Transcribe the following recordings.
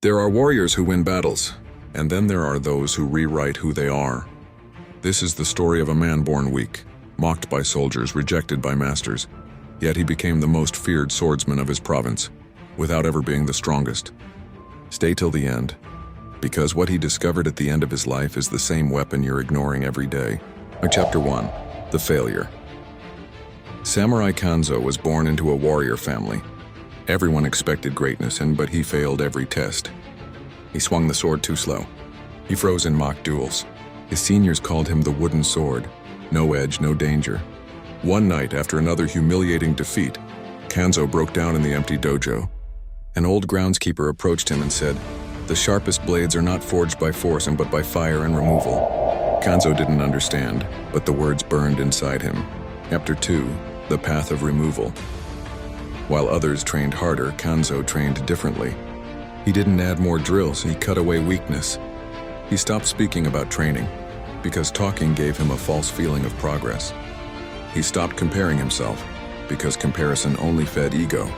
There are warriors who win battles, and then there are those who rewrite who they are. This is the story of a man born weak, mocked by soldiers, rejected by masters, yet he became the most feared swordsman of his province, without ever being the strongest. Stay till the end, because what he discovered at the end of his life is the same weapon you're ignoring every day. Chapter 1. The Failure. Samurai Kanzo was born into a warrior family. Everyone expected greatness, but he failed every test. He swung the sword too slow. He froze in mock duels. His seniors called him the wooden sword. No edge, no danger. One night, after another humiliating defeat, Kanzo broke down in the empty dojo. An old groundskeeper approached him and said, "The sharpest blades are not forged by force but by fire and removal." Kanzo didn't understand, but the words burned inside him. Chapter 2. The Path of Removal. While others trained harder, Kanzo trained differently. He didn't add more drills, he cut away weakness. He stopped speaking about training, because talking gave him a false feeling of progress. He stopped comparing himself, because comparison only fed ego.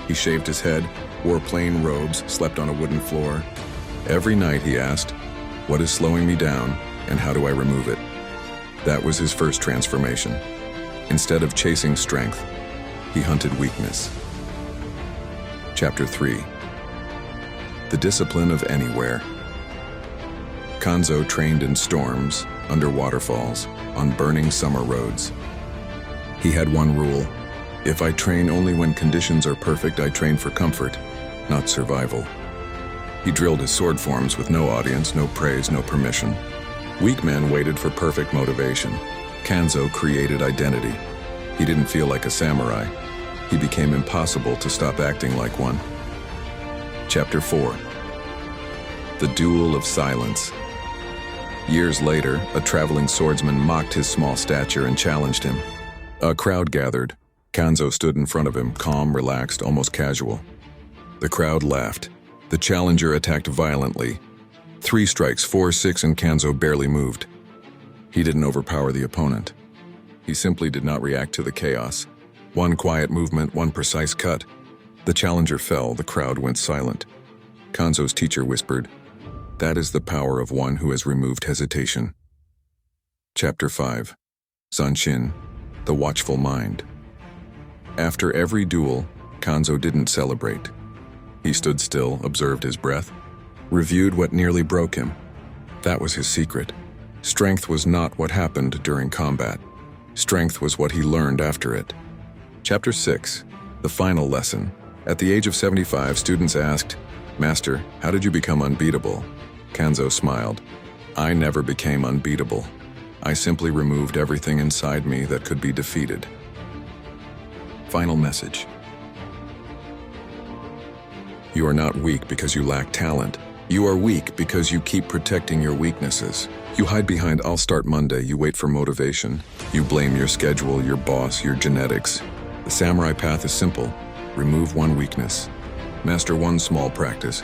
He shaved his head, wore plain robes, slept on a wooden floor. Every night he asked, "What is slowing me down, and how do I remove it?" That was his first transformation. Instead of chasing strength, he hunted weakness. Chapter 3. The Discipline of Anywhere. Kanzo trained in storms, under waterfalls, on burning summer roads. He had one rule: if I train only when conditions are perfect, I train for comfort, not survival. He drilled his sword forms with no audience, no praise, no permission. Weak men waited for perfect motivation. Kanzo created identity. He didn't feel like a samurai. He became impossible to stop acting like one. Chapter 4. The Duel of Silence. Years later, a traveling swordsman mocked his small stature and challenged him. A crowd gathered. Kanzo stood in front of him, calm, relaxed, almost casual. The crowd laughed. The challenger attacked violently. 3 strikes, 4, 6, and Kanzo barely moved. He didn't overpower the opponent. He simply did not react to the chaos. One quiet movement, one precise cut. The challenger fell, the crowd went silent. Kanzo's teacher whispered, "That is the power of one who has removed hesitation." Chapter 5. Zanshin, the Watchful Mind. After every duel, Kanzo didn't celebrate. He stood still, observed his breath, reviewed what nearly broke him. That was his secret. Strength was not what happened during combat. Strength was what he learned after it. Chapter 6. The Final Lesson. At the age of 75, students asked, "Master, how did you become unbeatable?" Kanzo smiled. "I never became unbeatable. I simply removed everything inside me that could be defeated." Final message. You are not weak because you lack talent. You are weak because you keep protecting your weaknesses. You hide behind "I'll start Monday," you wait for motivation. You blame your schedule, your boss, your genetics. The samurai path is simple. Remove one weakness. Master one small practice.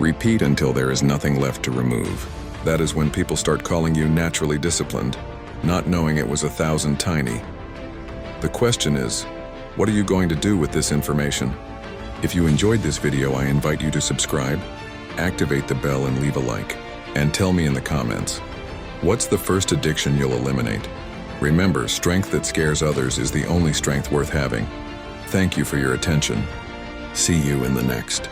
Repeat until there is nothing left to remove. That is when people start calling you naturally disciplined, not knowing it was 1,000 tiny. The question is, what are you going to do with this information? If you enjoyed this video, I invite you to subscribe, activate the bell and leave a like, and tell me in the comments, what's the first addiction you'll eliminate? Remember, strength that scares others is the only strength worth having. Thank you for your attention. See you in the next.